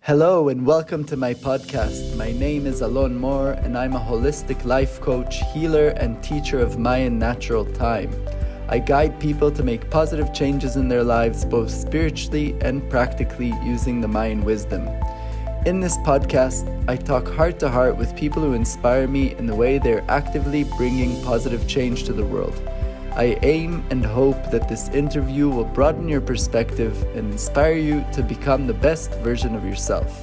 Hello and welcome to my podcast. My name is Alon Moore and I'm a holistic life coach, healer, and teacher of Mayan natural time. I guide people to make positive changes in their lives both spiritually and practically using the Mayan wisdom. In this podcast, I talk heart to heart with people who inspire me in the way they're actively bringing positive change to the world. I aim and hope that this interview will broaden your perspective and inspire you to become the best version of yourself.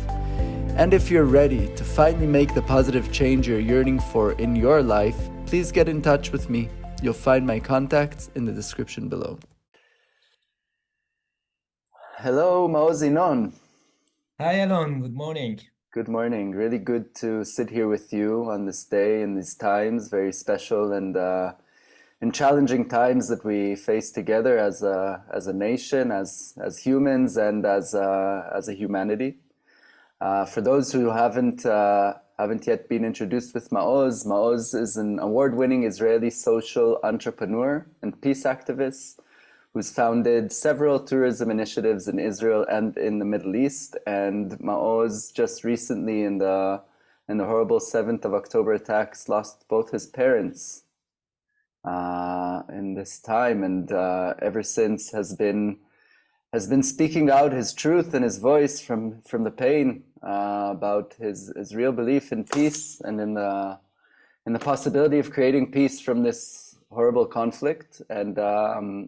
And if you're ready to finally make the positive change you're yearning for in your life, please get in touch with me. You'll find my contacts in the description below. Hello, Maoz Inon. Hi, Alon. Good morning. Good morning. Really good to sit here with you on this day in these times, very special and challenging times that we face together as a nation, as humans, and as a humanity. For those who haven't yet been introduced with Maoz, Maoz is an award-winning Israeli social entrepreneur and peace activist who's founded several tourism initiatives in Israel and in the Middle East. And Maoz just recently, in the horrible 7th of October attacks, lost both his parents in this time, and ever since has been speaking out his truth and his voice from the pain about his real belief in peace and in the possibility of creating peace from this horrible conflict. And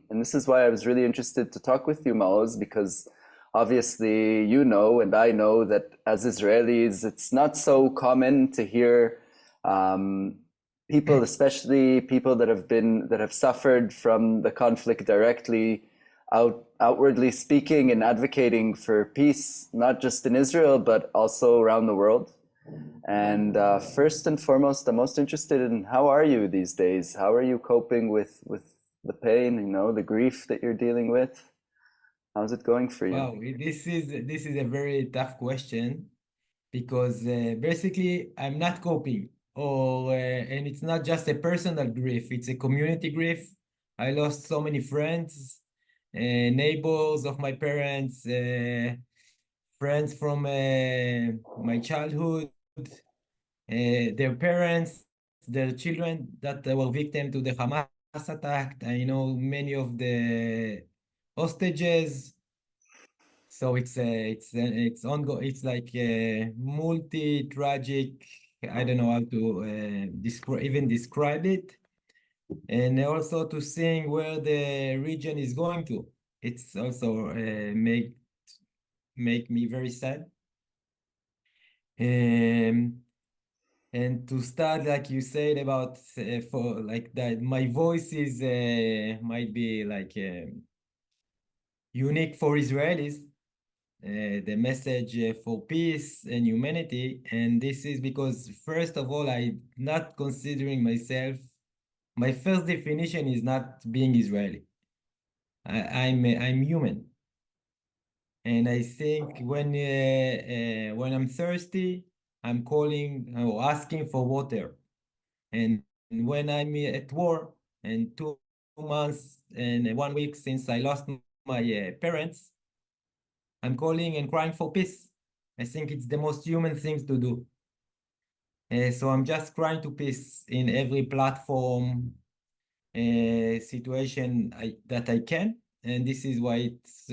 this is why I was really interested to talk with you, Maoz, because obviously you know and I know that as Israelis it's not so common to hear people, especially people that have suffered from the conflict directly, outwardly speaking and advocating for peace, not just in Israel, but also around the world. And first and foremost, I'm most interested in how are you these days? How are you coping with the pain, the grief that you're dealing with? How's it going for you? Wow, this is a very tough question because basically I'm not coping, and it's not just a personal grief; it's a community grief. I lost so many friends, neighbors of my parents, friends from my childhood, their parents, their children that were victim to the Hamas attack. I know many of the hostages. So it's ongoing. It's like a multi-tragic. I don't know how to describe it, and also to seeing where the region is going to. It's also make me very sad. And to start, like you said about for like that, my voice is might be like unique for Israelis. The message for peace and humanity, and this is because first of all, I'm not considering myself. My first definition is not being Israeli. I'm human, and I think when I'm thirsty, I'm calling or asking for water, and when I'm at war, and 2 months and 1 week since I lost my parents, I'm calling and crying for peace. I think it's the most human thing to do. So I'm just crying to peace in every platform, situation that I can. And this is why it's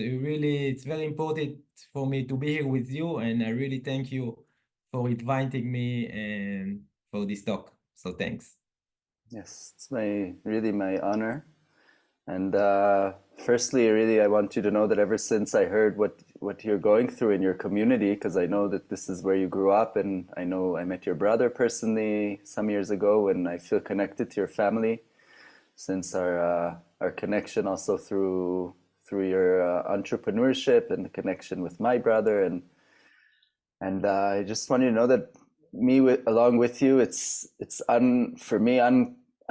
very important for me to be here with you. And I really thank you for inviting me and for this talk. So thanks. Yes, it's really my honor. And firstly, really, I want you to know that ever since I heard what you're going through in your community, because I know that this is where you grew up, and I know I met your brother personally some years ago, and I feel connected to your family since our connection also through your entrepreneurship and the connection with my brother, and I just want you to know that along with you, it's for me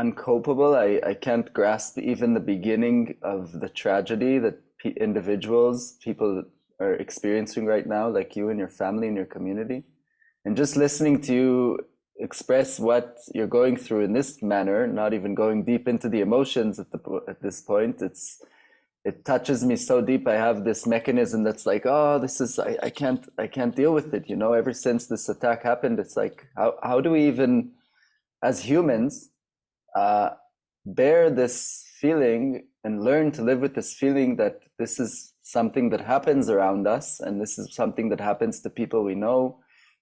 uncopable. I can't grasp even the beginning of the tragedy that people are experiencing right now, like you and your family and your community. And just listening to you express what you're going through in this manner, not even going deep into the emotions at this point, it touches me so deep. I have this mechanism that's like, oh, this is I can't deal with it. You know, ever since this attack happened, it's like how do we even, as humans, uh, bear this feeling and learn to live with this feeling that this is something that happens around us, and this is something that happens to people we know,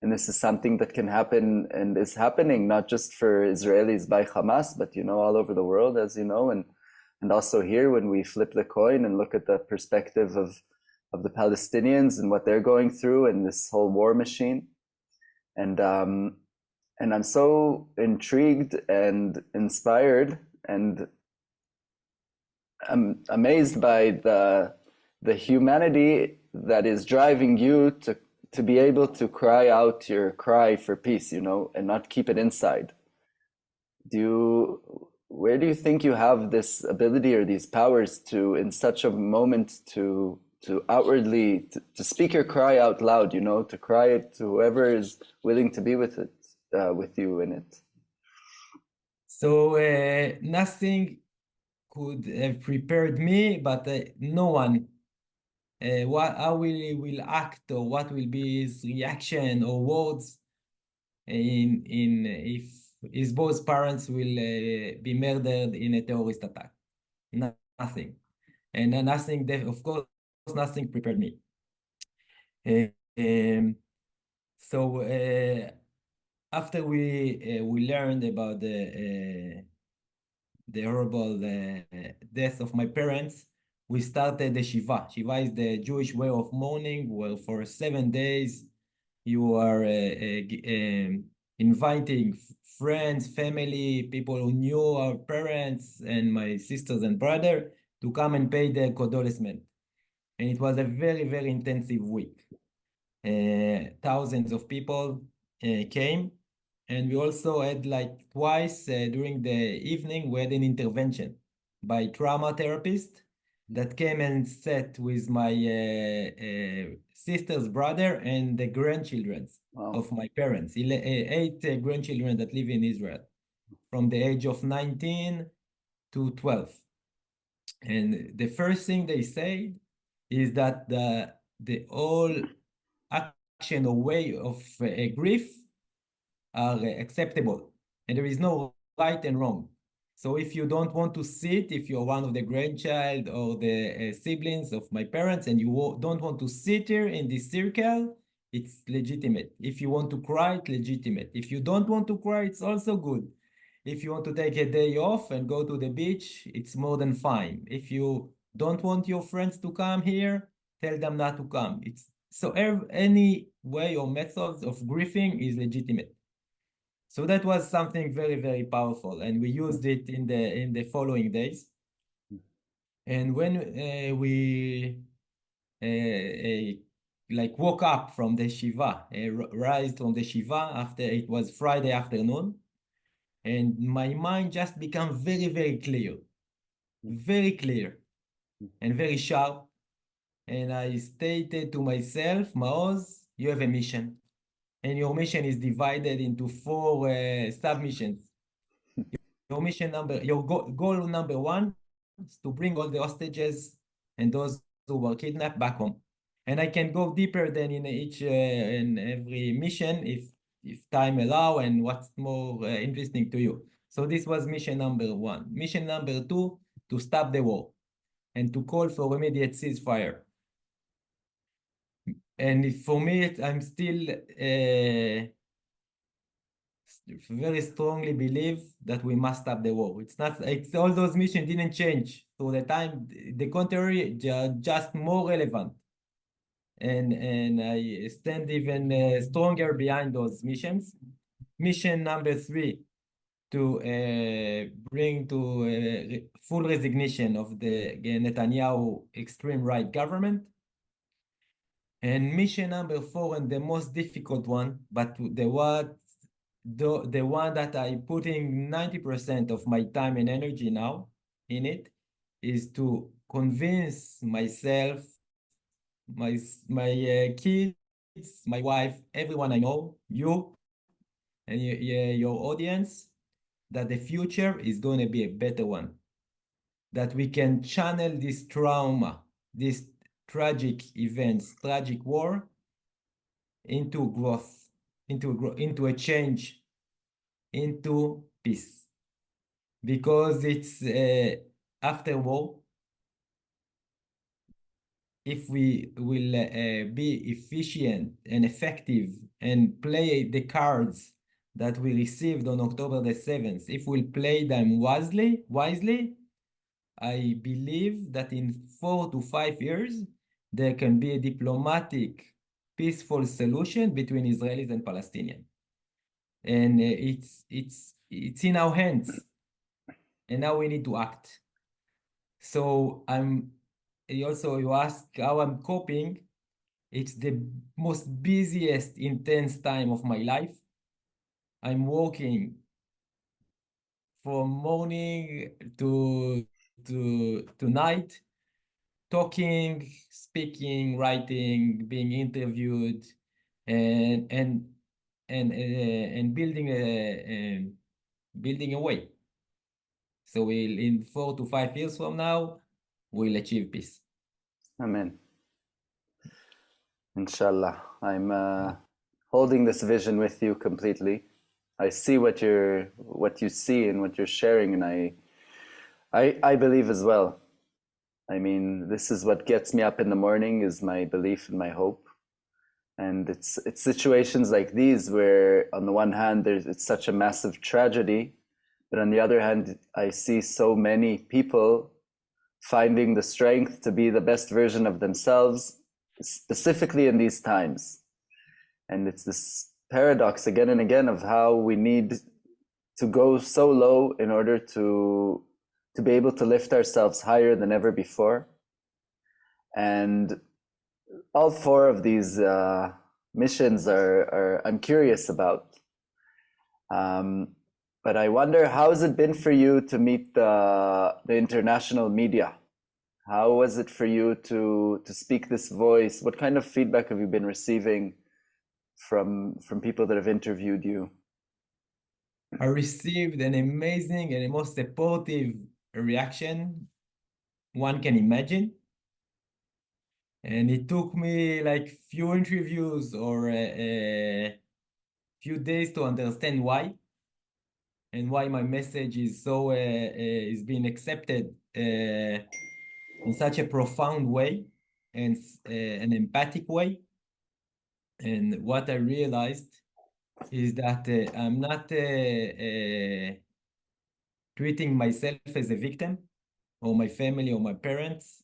and this is something that can happen and is happening not just for Israelis by Hamas, but you know, all over the world, as you know, and also here when we flip the coin and look at the perspective of the Palestinians and what they're going through and this whole war machine. And I'm so intrigued and inspired and I'm amazed by the humanity that is driving you to be able to cry out your cry for peace, you know, and not keep it inside. Where do you think you have this ability or these powers to, in such a moment, to outwardly to speak your cry out loud, you know, to cry it to whoever is willing to be with it, with you in it? So nothing could have prepared me, but no one. How will act, or what will be his reaction or words in if his both parents will be murdered in a terrorist attack? Nothing, and nothing. Of course, nothing prepared me. Uh, um, so after we learned about the horrible death of my parents, we started the Shiva. Shiva is the Jewish way of mourning, where for 7 days you are inviting friends, family, people who knew our parents and my sisters and brother to come and pay the condolence. And it was a very, very intensive week. Thousands of people came. And we also had like twice during the evening, we had an intervention by trauma therapist that came and sat with my sister's brother and the grandchildren Wow. of my parents, 8 grandchildren that live in Israel from the age of 19 to 12. And the first thing they say is that the whole action or way of grief are acceptable, and there is no right and wrong. So if you don't want to sit, if you're one of the grandchild or the siblings of my parents and you don't want to sit here in this circle, it's legitimate. If you want to cry, it's legitimate. If you don't want to cry, it's also good. If you want to take a day off and go to the beach, it's more than fine. If you don't want your friends to come here, tell them not to come. So any way or methods of grieving is legitimate. So that was something very, very powerful, and we used it in the following days. And when we like woke up from the Shiva, rise from the Shiva after it was Friday afternoon, and my mind just became very, very clear and very sharp. And I stated to myself, Maoz, you have a mission. And your mission is divided into 4 sub-missions. Your goal number 1 is to bring all the hostages and those who were kidnapped back home. And I can go deeper than in each in every mission if time allow and what's more interesting to you. So this was mission number 1. Mission number 2, to stop the war and to call for immediate ceasefire. And for me, I'm still very strongly believe that we must stop the war. It's all those missions didn't change. So the time, the contrary, just more relevant. And I stand even stronger behind those missions. Mission number 3, to bring to full resignation of the Netanyahu extreme right government. And mission number 4, and the most difficult one, but the one that I putting 90% of my time and energy now in it, is to convince myself, my kids, my wife, everyone I know, you and your audience, that the future is going to be a better one. that we can channel this trauma, these tragic events, tragic war, into growth, into a change, into peace. Because it's after war, if we will be efficient and effective and play the cards that we received on October the 7th, if we'll play them wisely, I believe that in 4 to 5 years, there can be a diplomatic, peaceful solution between Israelis and Palestinians. And it's in our hands. And now we need to act. So you ask how I'm coping. It's the most busiest, intense time of my life. I'm working from morning to night, talking, speaking, writing, being interviewed, and building a way. So in 4 to 5 years from now, we'll achieve peace. Amen. Inshallah. I'm holding this vision with you completely. I see what you see and what you're sharing, and I believe as well. I mean, this is what gets me up in the morning, is my belief and my hope. And it's situations like these where, on the one hand, it's such a massive tragedy, but on the other hand, I see so many people finding the strength to be the best version of themselves, specifically in these times. And it's this paradox again and again of how we need to go so low in order to be able to lift ourselves higher than ever before. And all four of these missions are I'm curious about. But I wonder, how has it been for you to meet the international media? How was it for you to speak this voice? What kind of feedback have you been receiving from people that have interviewed you? I received an amazing and the most supportive reaction one can imagine. And it took me like few interviews or a few days to understand why, and why my message is so is being accepted in such a profound way and an empathic way. And what I realized is that I'm not treating myself as a victim, or my family or my parents,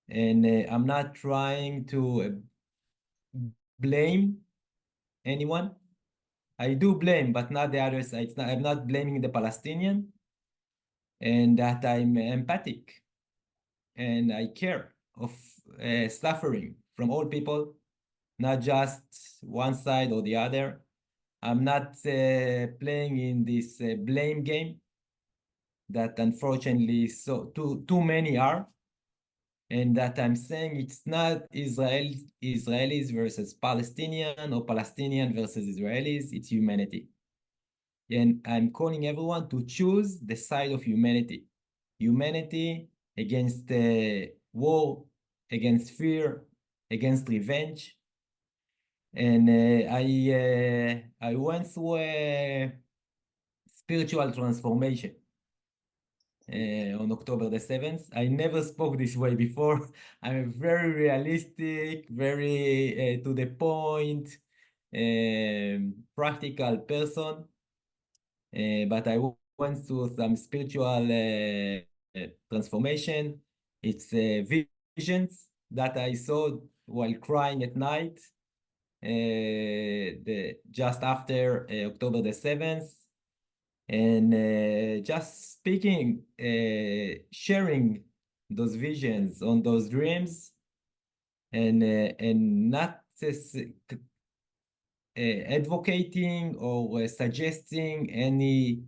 and I'm not trying to blame anyone. I do blame, but not the other side. I'm not blaming the Palestinian, and that I'm empathic and I care of suffering from all people, not just one side or the other. I'm not playing in this blame game that unfortunately too many are, and that I'm saying it's not Israelis versus Palestinian or Palestinian versus Israelis, it's humanity. And I'm calling everyone to choose the side of humanity. Humanity against war, against fear, against revenge. And I went through a spiritual transformation on October the 7th. I never spoke this way before. I'm a very realistic, very to the point, practical person. But I went through some spiritual transformation. It's visions that I saw while crying at night, just after October the 7th. And just speaking, sharing those visions on those dreams, and not advocating or suggesting any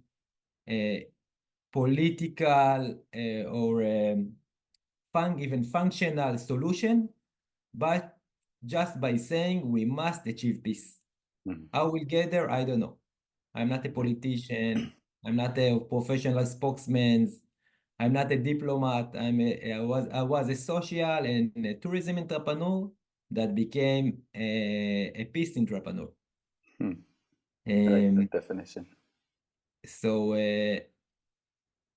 political or even functional solution, but just by saying we must achieve peace. How we'll get there, I don't know. I'm not a politician. I'm not a professional spokesman. I'm not a diplomat. I was a social and a tourism entrepreneur that became a peace entrepreneur. Hmm. I like Um, that definition. so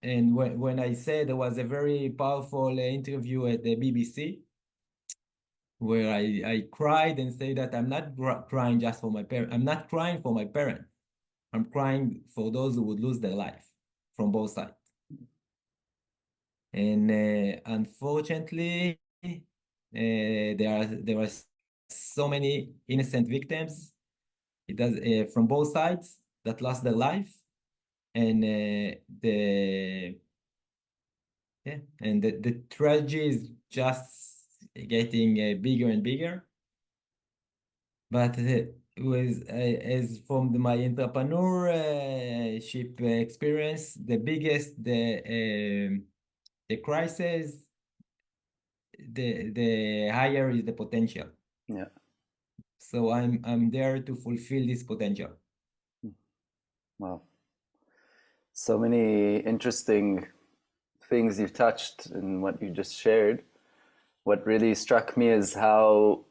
and when I said there was a very powerful interview at the BBC where I cried and said that I'm not crying just for my parents. I'm not crying for my parents. I'm crying for those who would lose their life from both sides. And unfortunately, there are so many innocent victims. It does from both sides that lost their life, and the yeah, and the tragedy is just getting bigger and bigger. But with as from my entrepreneurship experience, the biggest the crisis, the higher is the potential. Yeah. So I'm there to fulfill this potential. Wow. So many interesting things you've touched in what you just shared. What really struck me is how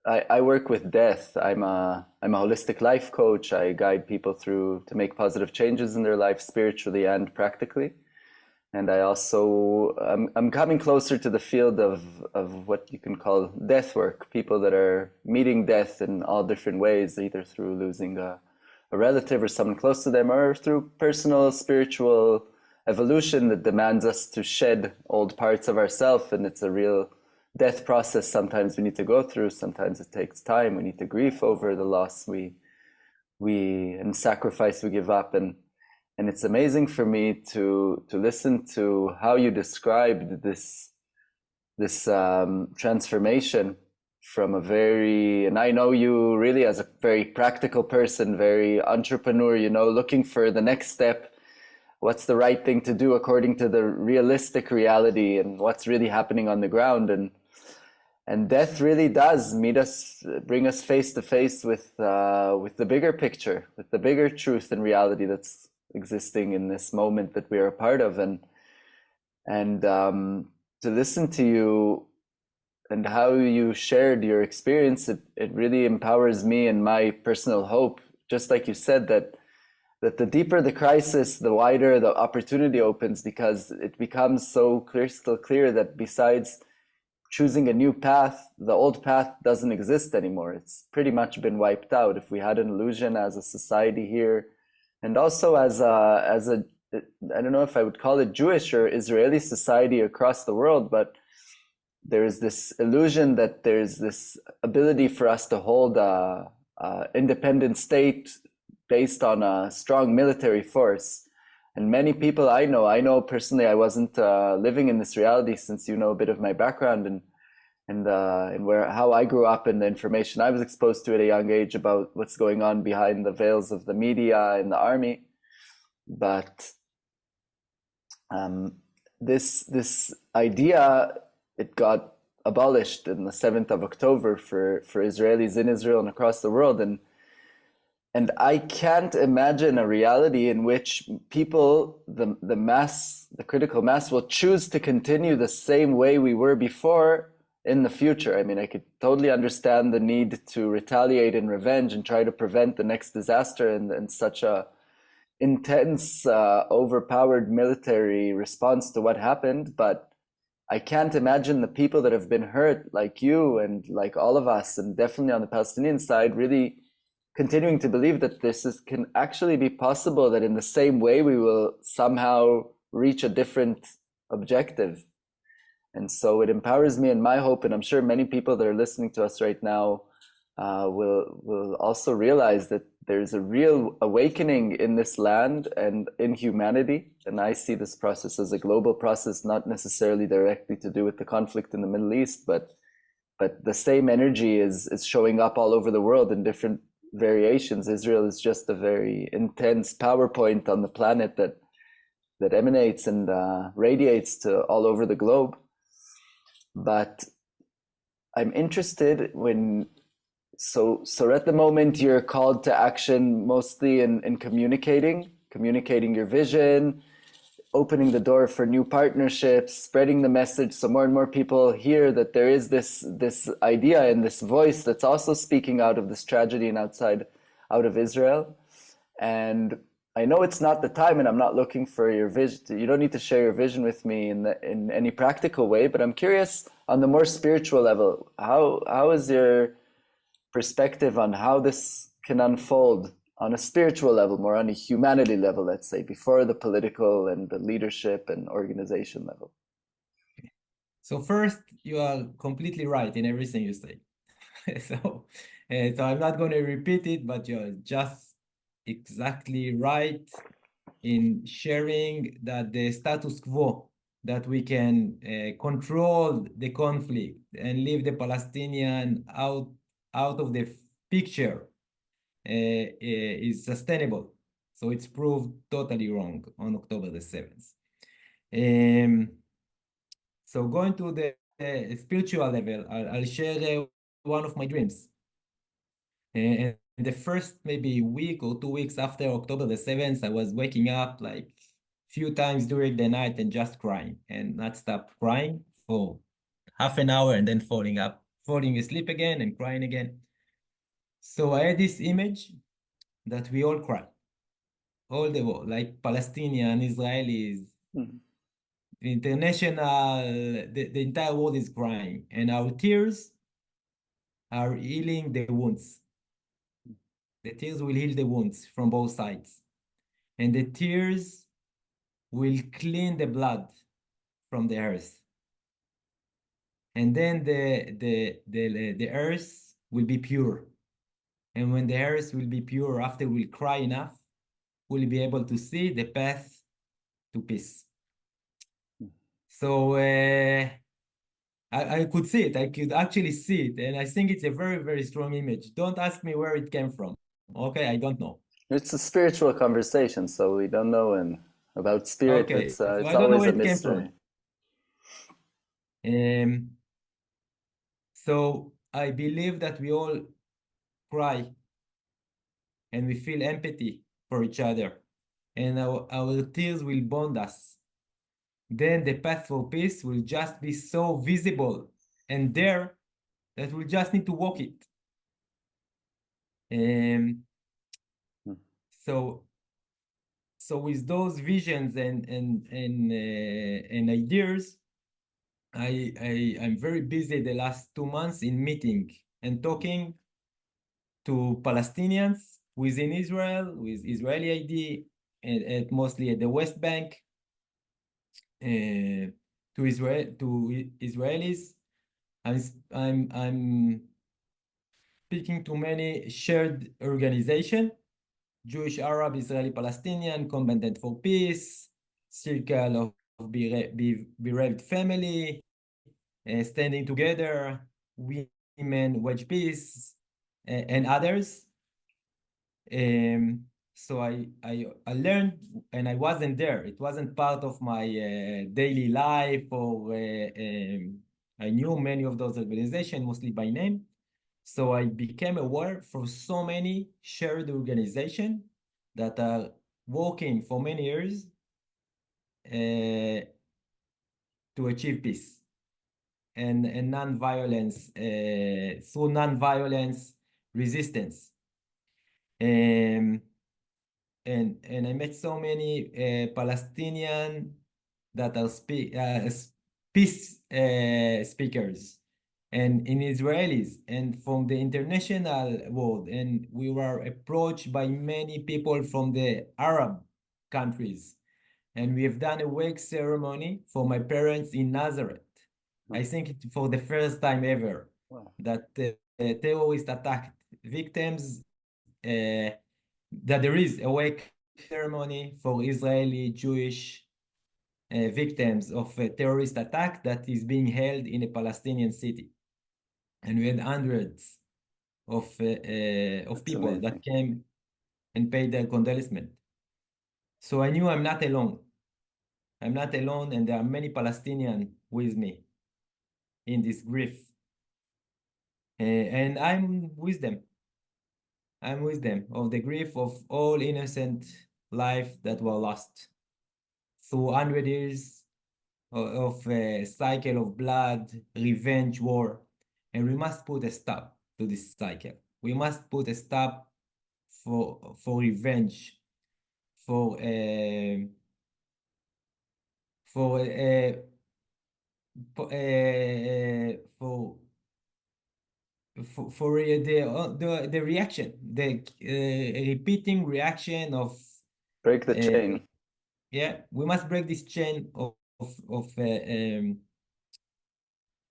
I work with death. I'm a holistic life coach. I guide people through to make positive changes in their life spiritually and practically. And I also I'm coming closer to the field of what you can call death work. People that are meeting death in all different ways, either through losing a relative or someone close to them, or through personal spiritual evolution that demands us to shed old parts of ourselves. And it's a real death process sometimes we need to go through. Sometimes it takes time. We need to grieve over the loss we and sacrifice we give up. And it's amazing for me to listen to how you described this transformation from a very, and I know you really as a very practical person, very entrepreneur, looking for the next step. What's the right thing to do according to the realistic reality and what's really happening on the ground. And death really does meet us, bring us face to face with the bigger picture, with the bigger truth and reality that's existing in this moment that we are a part of. And to listen to you and how you shared your experience, it really empowers me and my personal hope. Just like you said, that the deeper the crisis, the wider the opportunity opens, because it becomes so crystal clear that besides choosing a new path, the old path doesn't exist anymore. It's pretty much been wiped out. If we had an illusion as a society here, and also as a I don't know if I would call it Jewish or Israeli society across the world, but there is this illusion that there's this ability for us to hold a independent state based on a strong military force. And many people I know personally, I wasn't living in this reality, since you know a bit of my background and where how I grew up and the information I was exposed to at a young age about what's going on behind the veils of the media and the army. But this idea, it got abolished in the 7th of October for Israelis in Israel and across the world. And I can't imagine a reality in which people, the critical mass, will choose to continue the same way we were before in the future. I mean, I could totally understand the need to retaliate in revenge and try to prevent the next disaster and such a intense, overpowered military response to what happened. But I can't imagine the people that have been hurt, like you and like all of us, and definitely on the Palestinian side, really continuing to believe that can actually be possible, that in the same way we will somehow reach a different objective. And so it empowers me in my hope, and I'm sure many people that are listening to us right now will also realize that there's a real awakening in this land and in humanity. And I see this process as a global process, not necessarily directly to do with the conflict in the Middle East, but the same energy is showing up all over the world in different variations. Israel is just a very intense PowerPoint on the planet that emanates and radiates to all over the globe. But I'm interested so at the moment you're called to action mostly in communicating your vision. opening the door for new partnerships, spreading the message so more and more people hear that there is this idea and this voice that's also speaking out of this tragedy and out of Israel. And I know it's not the time, and I'm not looking for your vision. You don't need to share your vision with me in any practical way, but I'm curious on the more spiritual level. How is your perspective on how this can unfold on a spiritual level, more on a humanity level, let's say, before the political and the leadership and organization level? So first, you are completely right in everything you say. So, so I'm not going to repeat it, but you're just exactly right in sharing that the status quo, that we can control the conflict and leave the Palestinian out of the picture is sustainable. So it's proved totally wrong on October the 7th. So going to the spiritual level, I'll share one of my dreams. And the first maybe week or 2 weeks after October the 7th, I was waking up like few times during the night and just crying and not stop crying for half an hour and then falling asleep again and crying again. So I had this image that we all cry, all the world, like Palestinian, Israelis, Mhm. the international, the entire world is crying, and our tears are healing the wounds. The tears will heal the wounds from both sides, and the tears will clean the blood from the earth. And then the earth will be pure. And when the earth will be pure, after we'll cry enough, we'll be able to see the path to peace. So I could see it. I could actually see it. And I think it's a very, very strong image. Don't ask me where it came from. Okay, I don't know. It's a spiritual conversation, so we don't know. And about spirit, Okay, so it's I don't know always where a it came mystery. from. Um, so I believe that we all cry and we feel empathy for each other, and our tears will bond us. Then the path for peace will just be so visible and there that we'll just need to walk it. Mm. So with those visions and ideas, I'm very busy the last 2 months in meeting and talking to Palestinians within Israel, with Israeli ID, and mostly at the West Bank, to Israelis. I'm speaking to many shared organizations: Jewish, Arab, Israeli, Palestinian, Covenant for Peace, Circle of Bereaved Family, Standing Together, Women Wedge Peace, and others. So I learned, and I wasn't there. It wasn't part of my daily life, or I knew many of those organizations, mostly by name. So I became aware for so many shared organizations that are working for many years to achieve peace and non-violence, through non-violence resistance. And I met so many Palestinian that are peace speakers, and in Israelis and from the international world. And we were approached by many people from the Arab countries. And we have done a wake ceremony for my parents in Nazareth. I think it's for the first time ever Wow. that terrorist attack victims, that there is a wake ceremony for Israeli Jewish victims of a terrorist attack that is being held in a Palestinian city. And we had hundreds of That's people that amazing. came and paid their condolence. So I knew I'm not alone. I'm not alone, and there are many Palestinians with me in this grief. And I'm with them. I'm with them of the grief of all innocent life that were lost. through 100 years of a cycle of blood, revenge, war, and we must put a stop to this cycle. We must put a stop for revenge, for for for the reaction, the repeating reaction of Break the chain. yeah, we must break this chain of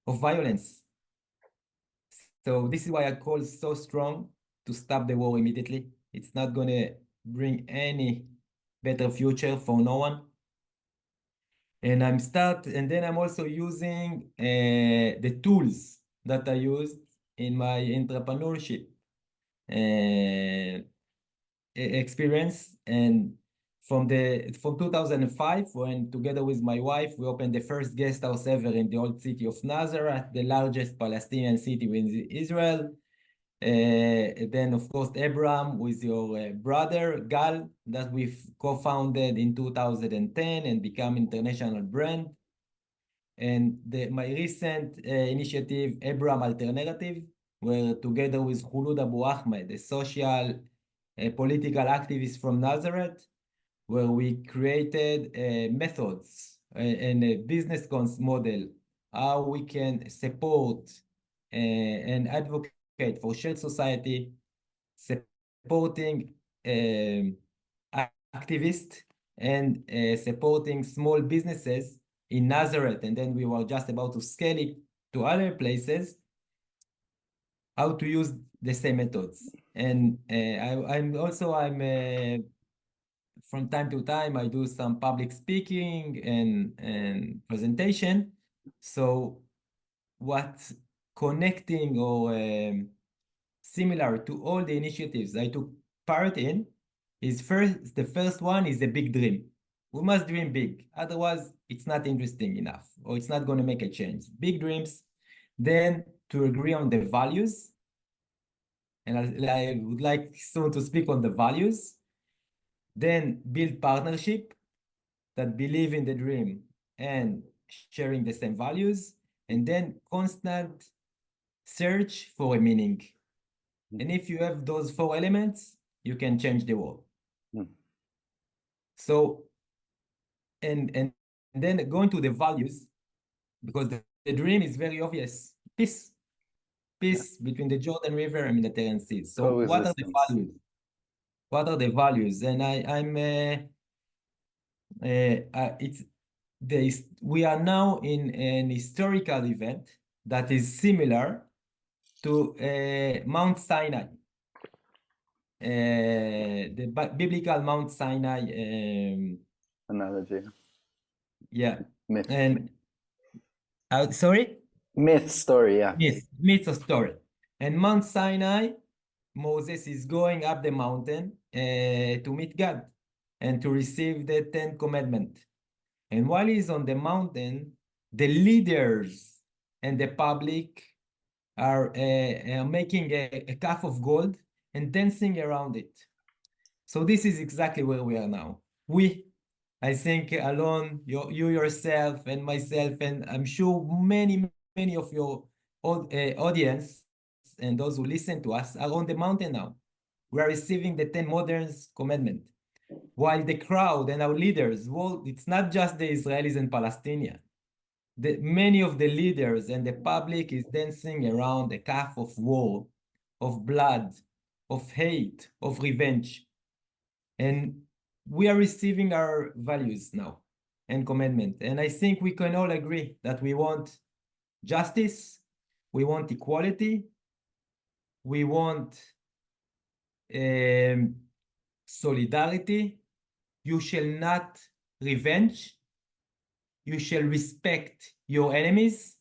violence. So this is why I call so strong to stop the war immediately. It's not gonna bring any better future for no one. And then I'm also using the tools that I used in my entrepreneurship experience. And from 2005, when together with my wife, we opened the first guest house ever in the old city of Nazareth, the largest Palestinian city in Israel. Then, of course, Abraham with your brother, Gal, that we've co-founded in 2010 and become international brand. And my recent initiative, Abraham Alternative, where together with Khulud Abu Ahmed, a social political activist from Nazareth, where we created methods and a business model, how we can support and advocate for shared society, supporting activists and supporting small businesses in Nazareth. And then we were just about to scale it to other places, how to use the same methods. And I'm from time to time, I do some public speaking and presentation. So what's connecting or similar to all the initiatives I took part in is the first one is a big dream. We must dream big. Otherwise, it's not interesting enough or it's not going to make a change. Big dreams. Then to agree on the values. And I would like soon to speak on the values. Then build partnership that believe in the dream and sharing the same values. And then constant search for a meaning. And if you have those four elements, you can change the world. So, and then going to the values, because the dream is very obvious. Peace between the Jordan River and Mediterranean Sea. So what are the Coexistence. values? What are the values? And we are now in an historical event that is similar to Mount Sinai. The biblical Mount Sinai analogy. Yeah. Myth. And sorry? Myth story, yeah. Myth or story. And Mount Sinai, Moses is going up the mountain to meet God and to receive the 10 Commandments. And while he's on the mountain, the leaders and the public are making a calf of gold and dancing around it. So this is exactly where we are now. I think Alon, you yourself and myself, and I'm sure many of your audience and those who listen to us are on the mountain now. We are receiving the 10 modern commandments. While the crowd and our leaders, well, it's not just the Israelis and Palestinians. Many of the leaders and the public is dancing around a calf of war, of blood, of hate, of revenge. And we are receiving our values now and commandment. And I think we can all agree that we want justice, we want equality, we want solidarity. You shall not revenge. You shall respect your enemies.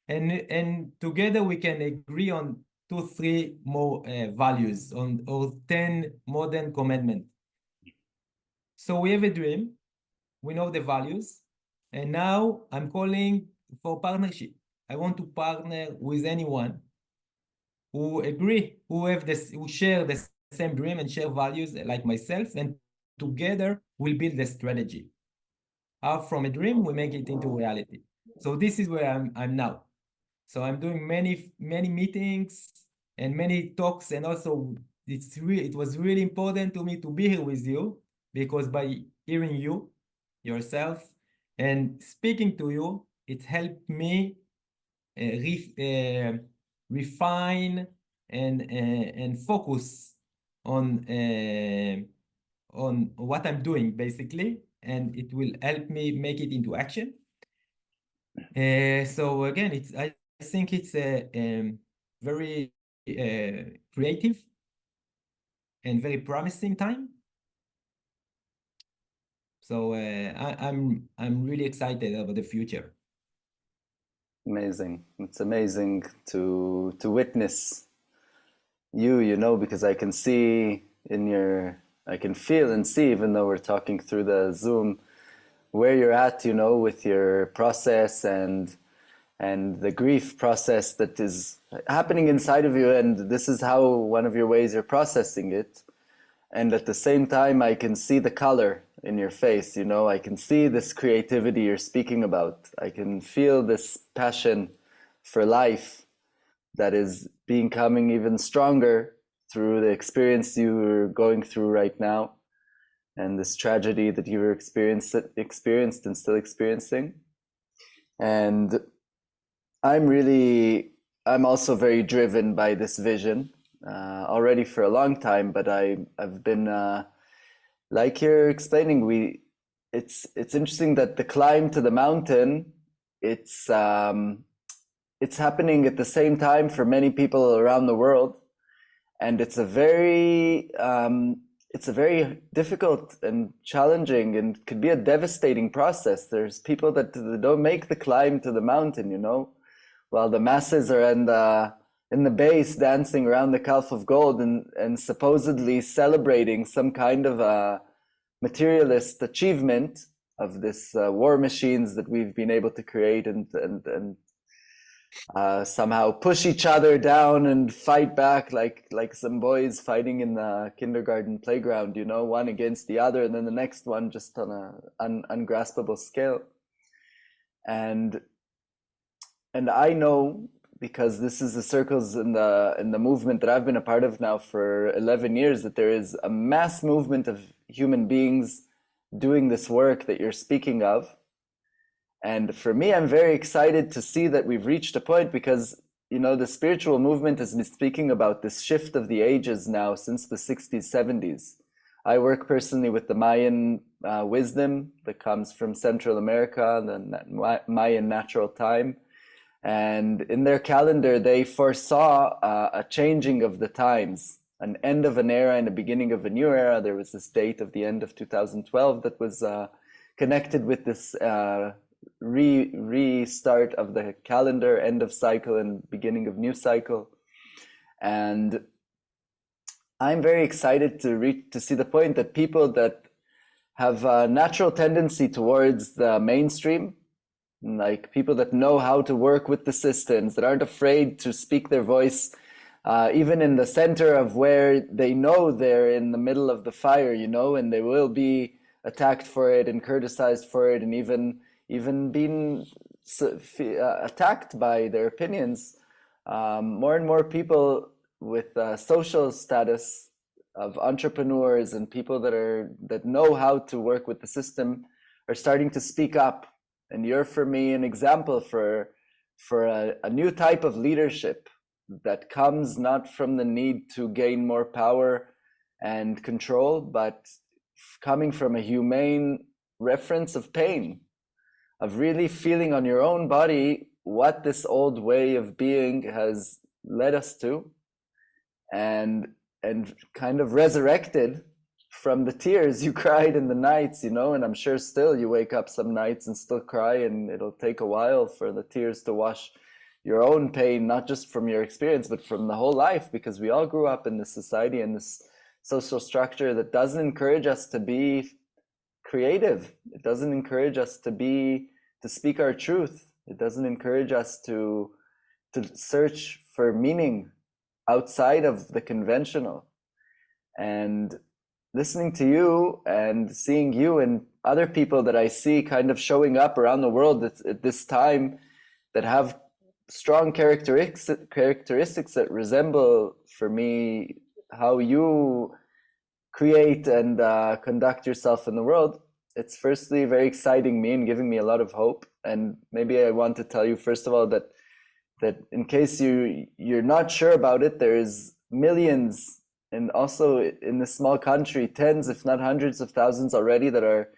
And together we can agree on 2-3 more values or 10 modern commandments. So we have a dream, we know the values, and now I'm calling for partnership. I want to partner with anyone who agree, who share the same dream and share values like myself, and together we'll build a strategy. how from a dream we make it into reality. So this is where I'm now. So I'm doing many meetings and many talks, and also it was really important to me to be here with you, because by hearing you yourself and speaking to you, it helped me refine and focus on what I'm doing basically, and it will help me make it into action. So again, I think it's a very creative and very promising time. So I'm really excited about the future. Amazing. It's amazing to witness you, you know, because I can see in your, I can feel and see, even though we're talking through the Zoom, where you're at, you know, with your process and the grief process that is happening inside of you, and this is how one of your ways you're processing it. And at the same time, I can see the color in your face, you know, I can see this creativity you're speaking about. I can feel this passion for life that is becoming even stronger through the experience you're going through right now and this tragedy that you were experienced and still experiencing. And I'm also very driven by this vision already for a long time, but I've been like you're explaining, it's interesting that the climb to the mountain, it's um, it's happening at the same time for many people around the world, and it's a very difficult and challenging and could be a devastating process. There's people that don't make the climb to the mountain, you know, while the masses are in the base dancing around the Calf of Gold and supposedly celebrating some kind of a materialist achievement of this war machines that we've been able to create and somehow push each other down and fight back like some boys fighting in the kindergarten playground, you know, one against the other, and then the next one just on a ungraspable scale. And I know, because this is the circles in the movement that I've been a part of now for 11 years, that there is a mass movement of human beings doing this work that you're speaking of. And for me, I'm very excited to see that we've reached a point, because, you know, the spiritual movement has been speaking about this shift of the ages now since the 60s, 70s. I work personally with the Mayan wisdom that comes from Central America, the Mayan natural time. And in their calendar, they foresaw a changing of the times, an end of an era and a beginning of a new era. There was this date of the end of 2012 that was connected with this restart of the calendar, end of cycle and beginning of new cycle. And I'm very excited to see the point that people that have a natural tendency towards the mainstream, like people that know how to work with the systems, that aren't afraid to speak their voice, even in the center of where they know they're in the middle of the fire, you know, and they will be attacked for it and criticized for it, and even being attacked by their opinions. More and more people with social status of entrepreneurs and people that know how to work with the system are starting to speak up. And you're, for me, an example for a new type of leadership that comes not from the need to gain more power and control, but coming from a humane reference of pain, of really feeling on your own body what this old way of being has led us to, and kind of resurrected from the tears you cried in the nights, you know. And I'm sure still you wake up some nights and still cry, and it'll take a while for the tears to wash your own pain, not just from your experience, but from the whole life, because we all grew up in this society and this social structure that doesn't encourage us to be creative. It doesn't encourage us to speak our truth. It doesn't encourage us to search for meaning outside of the conventional. And listening to you and seeing you and other people that I see kind of showing up around the world at this time that have strong characteristics that resemble, for me, how you create and conduct yourself in the world. It's firstly very exciting me and giving me a lot of hope. And maybe I want to tell you first of all that in case you're not sure about it, there's millions, and also in this small country, tens if not hundreds of thousands already, that are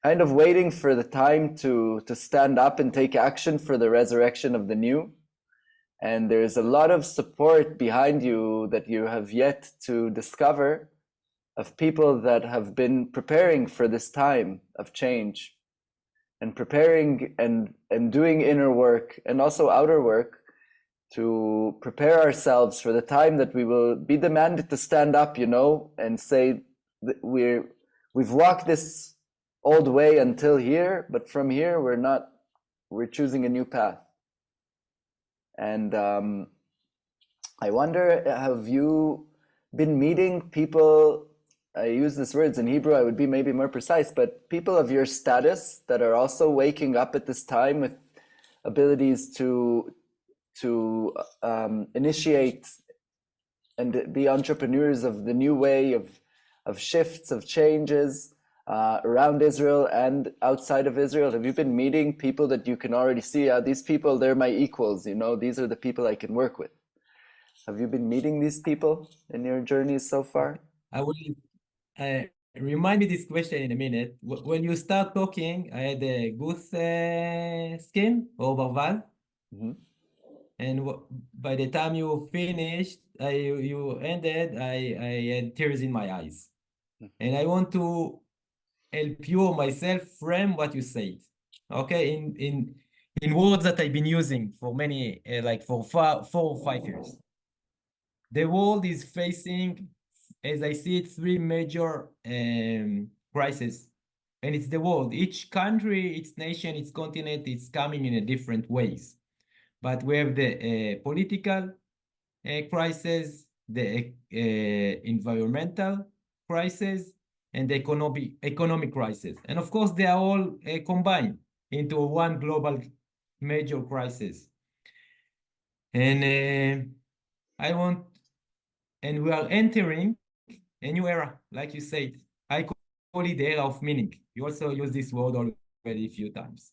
kind of waiting for the time to stand up and take action for the resurrection of the new. And there's a lot of support behind you that you have yet to discover, of people that have been preparing for this time of change and preparing and doing inner work and also outer work to prepare ourselves for the time that we will be demanded to stand up, and say that we've walked this old way until here, but from here we're choosing a new path. And I wonder, have you been meeting people? I use these words in Hebrew, I would be maybe more precise, but people of your status that are also waking up at this time with abilities to initiate and be entrepreneurs of the new way of shifts, of changes around Israel and outside of Israel. Have you been meeting people that you can already see, these people, they're my equals, these are the people I can work with? Have you been meeting these people in your journeys so far? I will remind me this question in a minute. When you start talking, I had a goose skin or barval. Mm-hmm. And by the time you finished, you ended, I had tears in my eyes. Mm-hmm. And I want to help you or myself frame what you said. Okay, in words that I've been using for many, like for 4 or 5 years. The world is facing, as I see it, 3 major crises. And it's the world. Each country, its nation, its continent, it's coming in a different ways. But we have the political crisis, the environmental crisis, and the economic crisis. And of course, they are all combined into one global major crisis. And we are entering a new era, like you said. I call it the era of meaning. You also use this word already a few times,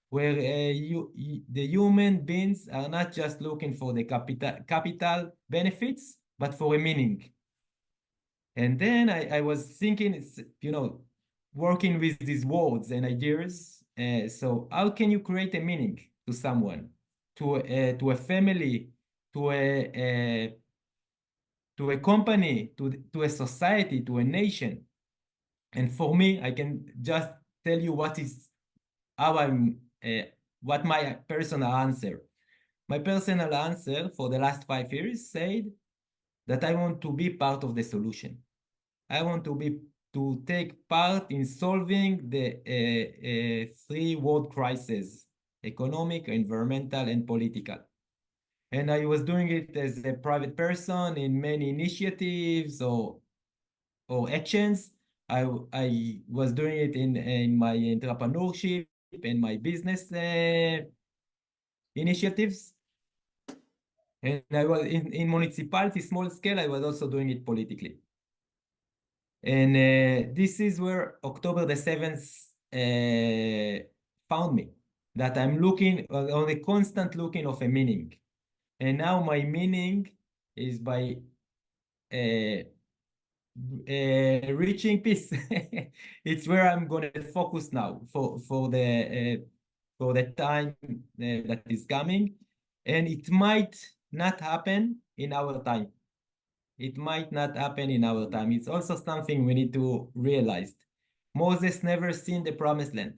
where the human beings are not just looking for the capital benefits, but for a meaning. And then I was thinking, working with these words and ideas. So how can you create a meaning to someone, to a family, to a company, to a society, to a nation? And for me, I can just tell you what my personal answer. My personal answer for the last 5 years said that I want to be part of the solution. I want to take part in solving the 3 world crises: economic, environmental, and political. And I was doing it as a private person in many initiatives or actions. I was doing it in my entrepreneurship and my business initiatives. And I was in municipality, small scale, I was also doing it politically. And this is where October the 7th found me, that I'm looking on a constant looking of a meaning. And now my meaning is by reaching peace. It's where I'm going to focus now for the time that is coming. And it might not happen in our time. It might not happen in our time. It's also something we need to realize. Moses never seen the promised land.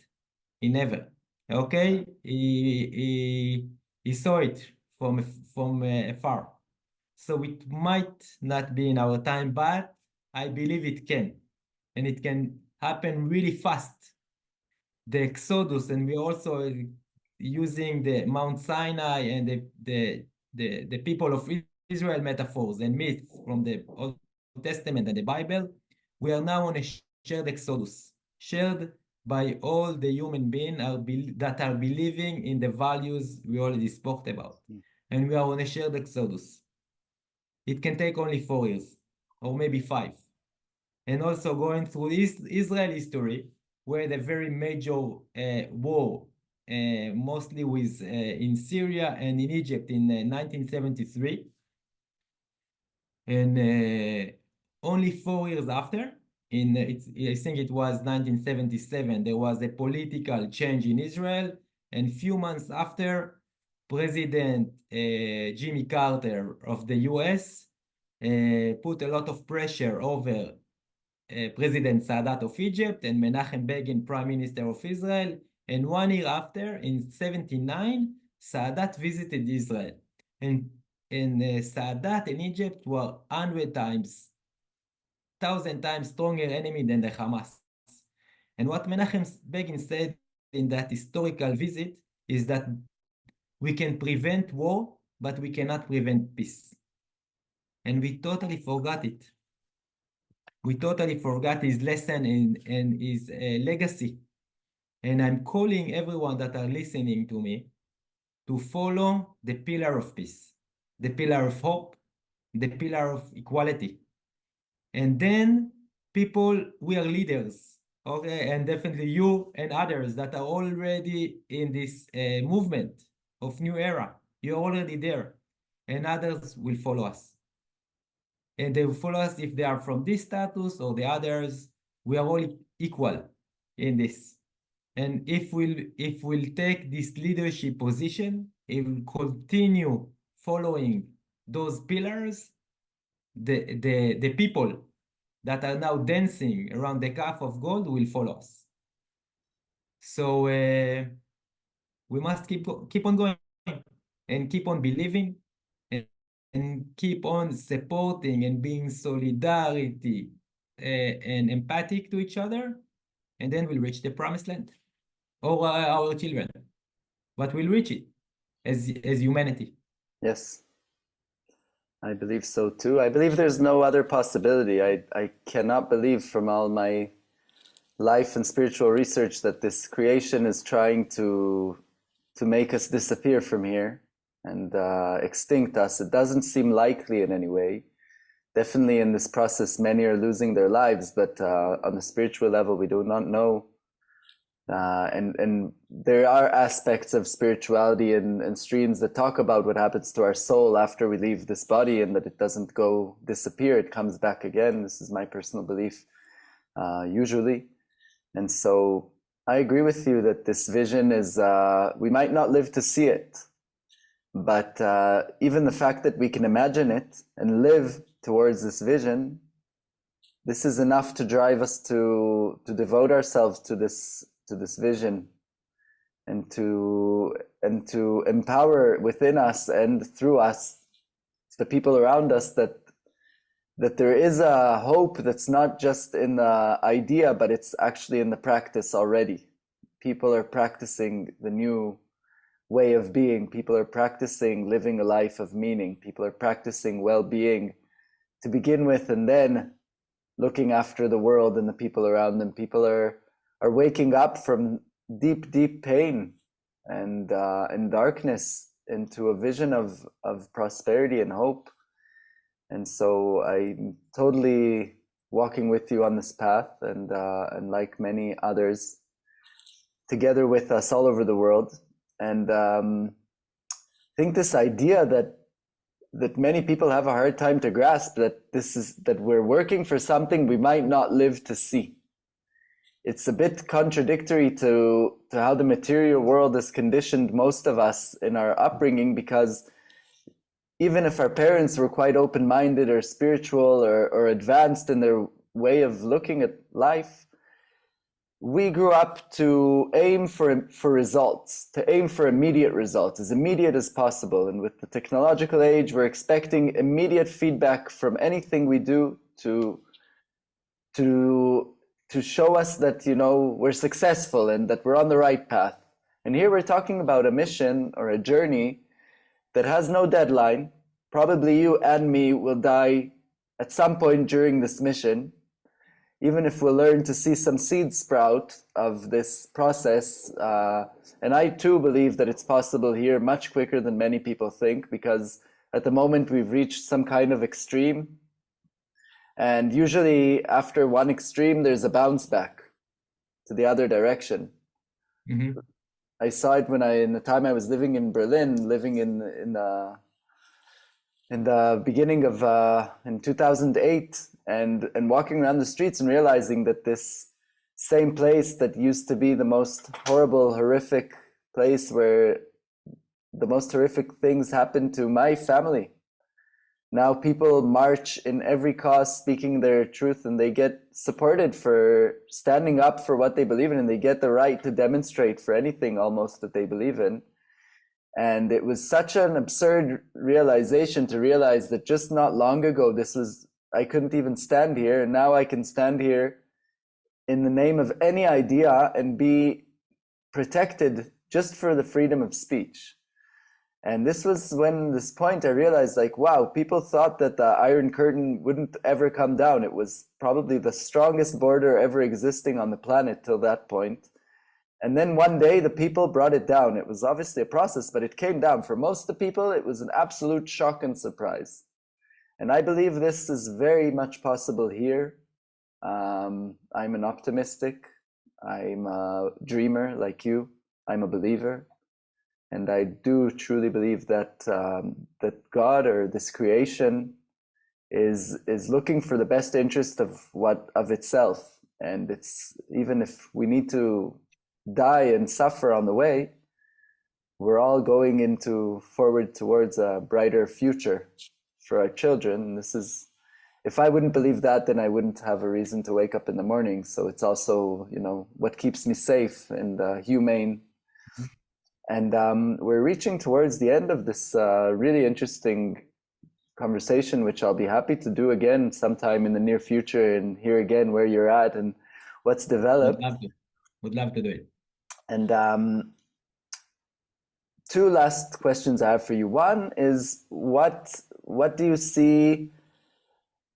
He never. Okay? He saw it from afar. So it might not be in our time, but I believe it can. And it can happen really fast. The Exodus, and we're also using the Mount Sinai and the people of Israel metaphors and myths from the Old Testament and the Bible. We are now on a shared exodus, shared by all the human beings that are believing in the values we already spoke about. And we are on a shared exodus. It can take only 4 years, or maybe 5. And also going through Israel history, where the very major war, mostly with in Syria and in Egypt in 1973, and only 4 years after, I think it was 1977, there was a political change in Israel, and few months after, President Jimmy Carter of the US put a lot of pressure over President Sadat of Egypt and Menachem Begin, Prime Minister of Israel. And 1 year after, in 79, Sadat visited Israel. And Sadat and Egypt were 100 times, 1,000 times stronger enemy than the Hamas. And what Menachem Begin said in that historical visit is that we can prevent war, but we cannot prevent peace. And we totally forgot it. We totally forgot his lesson and his legacy. And I'm calling everyone that are listening to me to follow the pillar of peace, the pillar of hope, the pillar of equality. And then people, we are leaders, okay? And definitely you and others that are already in this movement of new era, you're already there, and others will follow us. And they will follow us if they are from this status or the others. We are all equal in this. And if we'll take this leadership position, if we continue following those pillars, the people that are now dancing around the calf of gold will follow us. So we must keep on going and keep on believing and keep on supporting and being solidarity and empathic to each other, and then we'll reach the promised land, or our children, but we'll reach it as humanity. Yes, I believe so too. I believe there's no other possibility. I cannot believe from all my life and spiritual research that this creation is trying to make us disappear from here and extinct us. It doesn't seem likely in any way. Definitely in this process, many are losing their lives, but on the spiritual level, we do not know. And there are aspects of spirituality and streams that talk about what happens to our soul after we leave this body, and that it doesn't go disappear, it comes back again. This is my personal belief, usually. And so I agree with you that this vision is, we might not live to see it, but even the fact that we can imagine it and live towards this vision, this is enough to drive us to devote ourselves to this vision, and to empower within us and through us the people around us, that there is a hope that's not just in the idea, but it's actually in the practice already. People are practicing the new way of being. People are practicing living a life of meaning. People are practicing well-being to begin with, and then looking after the world and the people around them. People are waking up from deep pain and darkness into a vision of prosperity and hope. And so I'm totally walking with you on this path, and like many others, together with us all over the world. And I think this idea that many people have a hard time to grasp, that we're working for something we might not live to see. It's a bit contradictory to how the material world has conditioned most of us in our upbringing, because even if our parents were quite open-minded or spiritual or advanced in their way of looking at life, we grew up to aim for results, to aim for immediate results, as immediate as possible. And with the technological age, we're expecting immediate feedback from anything we do to show us that, we're successful and that we're on the right path. And here we're talking about a mission or a journey that has no deadline. Probably you and me will die at some point during this mission. even if we'll learn to see some seed sprout of this process, and I too believe that it's possible here much quicker than many people think, because at the moment we've reached some kind of extreme, and usually after one extreme there's a bounce back to the other direction. Mm-hmm. I saw it when in the time I was living in Berlin, living in the beginning of in 2008, and walking around the streets and realizing that this same place that used to be the most horrible, horrific place where the most horrific things happened to my family. Now people march in every cause speaking their truth, and they get supported for standing up for what they believe in, and they get the right to demonstrate for anything almost that they believe in. And it was such an absurd realization to realize that just not long ago, I couldn't even stand here. And now I can stand here in the name of any idea and be protected just for the freedom of speech. And this was when this point I realized, like, wow, people thought that the Iron Curtain wouldn't ever come down. It was probably the strongest border ever existing on the planet till that point. And then one day the people brought it down. It was obviously a process, but it came down. For most of the people, it was an absolute shock and surprise. And I believe this is very much possible here. I'm an optimistic. I'm a dreamer like you. I'm a believer. And I do truly believe that that God or this creation is looking for the best interest of itself. And it's, even if we need to die and suffer on the way, we're all going forward towards a brighter future for our children. This is, if I wouldn't believe that, then I wouldn't have a reason to wake up in the morning. So it's also, what keeps me safe and humane. And we're reaching towards the end of this really interesting conversation, which I'll be happy to do again sometime in the near future and hear again where you're at and what's developed. Would love to do it. And two last questions I have for you. One is, what do you see,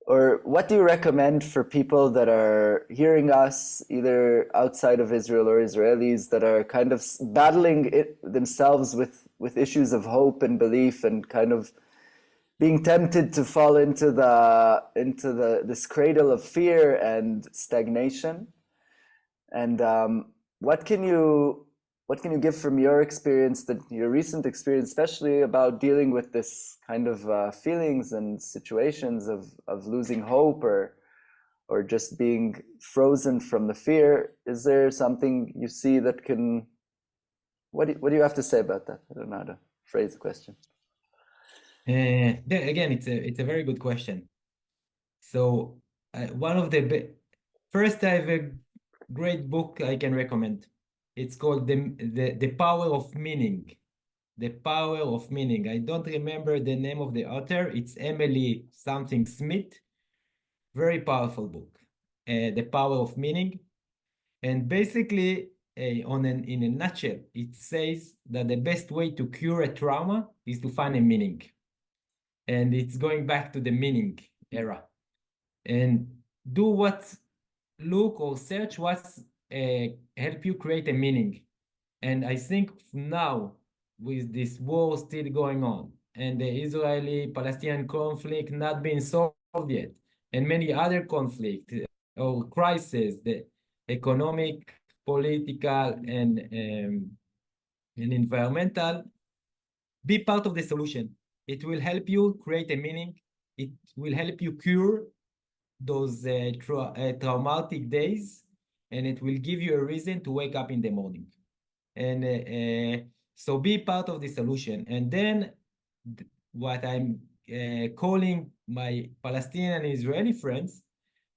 or what do you recommend for people that are hearing us, either outside of Israel or Israelis, that are kind of battling it themselves with issues of hope and belief, and kind of being tempted to fall into this cradle of fear and stagnation? And what can you give from your experience, your recent experience, especially about dealing with this kind of feelings and situations of losing hope or just being frozen from the fear? Is there something you see that can? What do you have to say about that? I don't know how to phrase the question. Again, it's a very good question. So one of the first, I have a great book I can recommend. It's called the Power of Meaning. The Power of Meaning. I don't remember the name of the author. It's Emily something Smith. Very powerful book. The Power of Meaning. And basically, in a nutshell, it says that the best way to cure a trauma is to find a meaning. And it's going back to the meaning era. And look or search what's help you create a meaning. And I think now, with this war still going on and the Israeli-Palestinian conflict not being solved yet, and many other conflicts or crises, the economic, political, and environmental, be part of the solution. It will help you create a meaning. It will help you cure those traumatic days, and it will give you a reason to wake up in the morning. And so be part of the solution. And then what I'm calling my Palestinian and Israeli friends,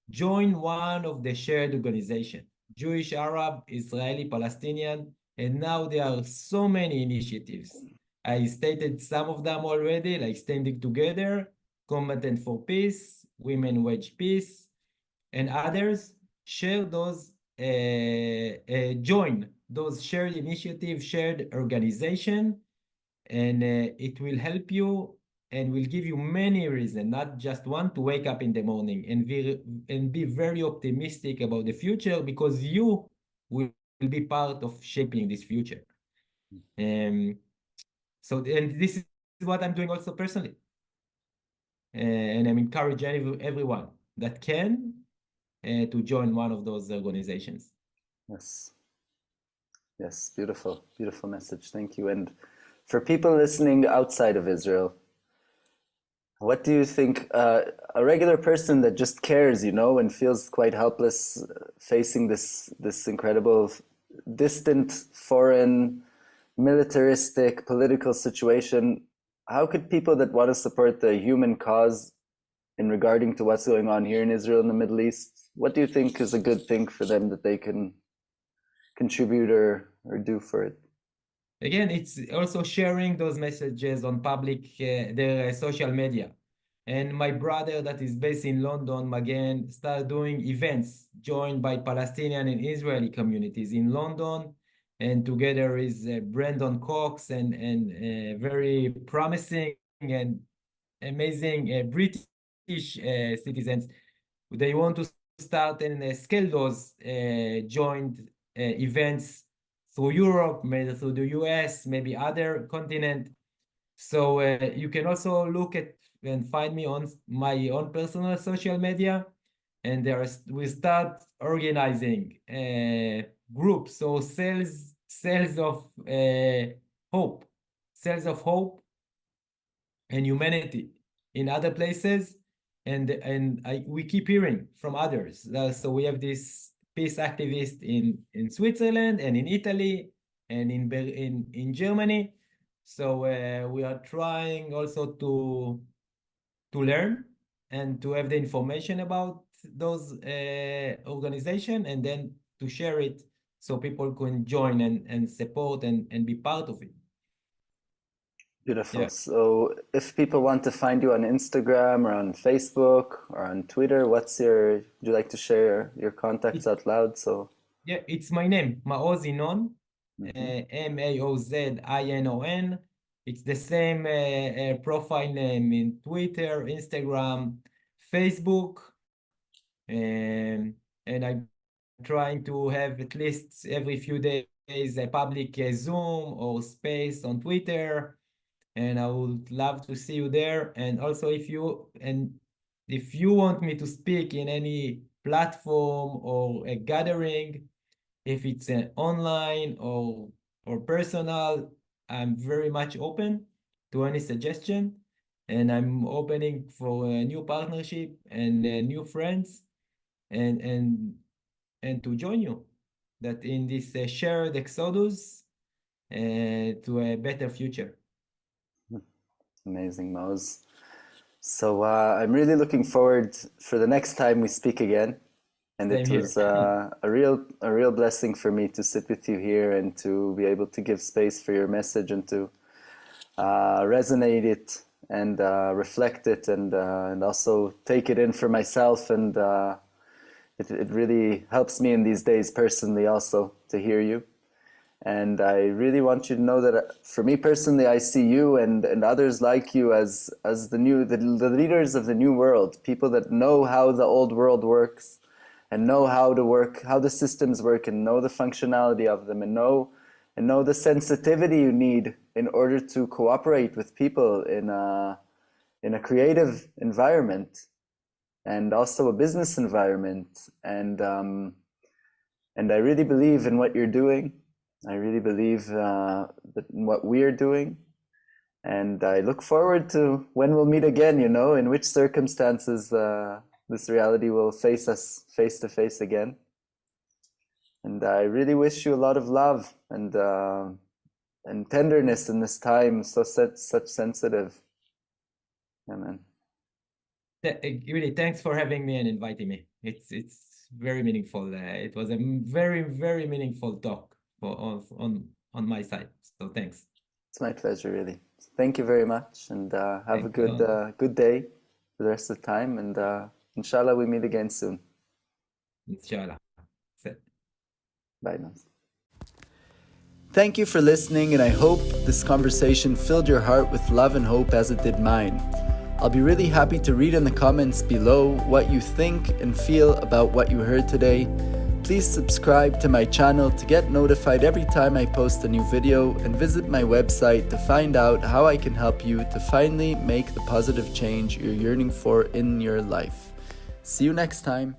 join one of the shared organization, Jewish, Arab, Israeli, Palestinian, and now there are so many initiatives. I stated some of them already, like Standing Together, Combatant for Peace, Women Wage Peace, and others. Share those, join those shared initiatives, shared organization, and it will help you and will give you many reasons, not just one, to wake up in the morning and be very optimistic about the future, because you will be part of shaping this future. And this is what I'm doing also personally. And I'm encouraging everyone that can to join one of those organizations. Yes. Yes, beautiful, beautiful message. Thank you. And for people listening outside of Israel, what do you think a regular person that just cares, you know, and feels quite helpless facing this incredible, distant, foreign, militaristic, political situation, how could people that want to support the human cause in regarding to what's going on here in Israel and the Middle East, what do you think is a good thing for them that they can contribute or do for it? Again, it's also sharing those messages on their social media. And my brother that is based in London, Magen, started doing events joined by Palestinian and Israeli communities in London. And together is Brandon Cox and very promising and amazing British citizens. They want to start and scale those joint events through Europe, maybe through the US, maybe other continent. So you can also look at and find me on my own personal social media. And we start organizing groups, so cells of hope, cells of hope and humanity in other places. And we keep hearing from others. So we have this peace activist in Switzerland and in Italy and in Germany. So we are trying also to learn and to have the information about those organizations, and then to share it so people can join and support and be part of it. Beautiful. Yeah. So if people want to find you on Instagram or on Facebook or on Twitter, would you like to share your contacts out loud? So Yeah, it's my name, Maoz Inon, mhm. Maozinon. It's the same profile name in Twitter, Instagram, Facebook, and I'm trying to have at least every few days a public Zoom or space on Twitter, and I would love to see you there. And also, if you want me to speak in any platform or a gathering, if it's online or personal, I'm very much open to any suggestion, and I'm opening for a new partnership and new friends, and and and to join you that in this shared exodus to a better future. Amazing, Moz. So I'm really looking forward for the next time we speak again. And Same it here. was a real blessing for me to sit with you here and to be able to give space for your message and to resonate it and reflect it and also take it in for myself. And it really helps me in these days personally also to hear you. And I really want you to know that for me personally, I see you and others like you as the leaders of the new world, people that know how the old world works and know how the systems work, and know the functionality of them, and know the sensitivity you need in order to cooperate with people in a creative environment and also a business environment. And I really believe in what you're doing. I really believe in what we are doing. And I look forward to when we'll meet again, you know, in which circumstances this reality will face us face to face again. And I really wish you a lot of love and tenderness in this time, such sensitive. Amen. Really, thanks for having me and inviting me. It's very meaningful. It was a very, very meaningful talk on my side. So thanks. It's my pleasure, really. Thank you very much, and have a Thank you. good day for the rest of the time. And inshallah, we meet again soon. Inshallah. Bye now. Thank you for listening, and I hope this conversation filled your heart with love and hope as it did mine. I'll be really happy to read in the comments below what you think and feel about what you heard today. Please subscribe to my channel to get notified every time I post a new video, and visit my website to find out how I can help you to finally make the positive change you're yearning for in your life. See you next time.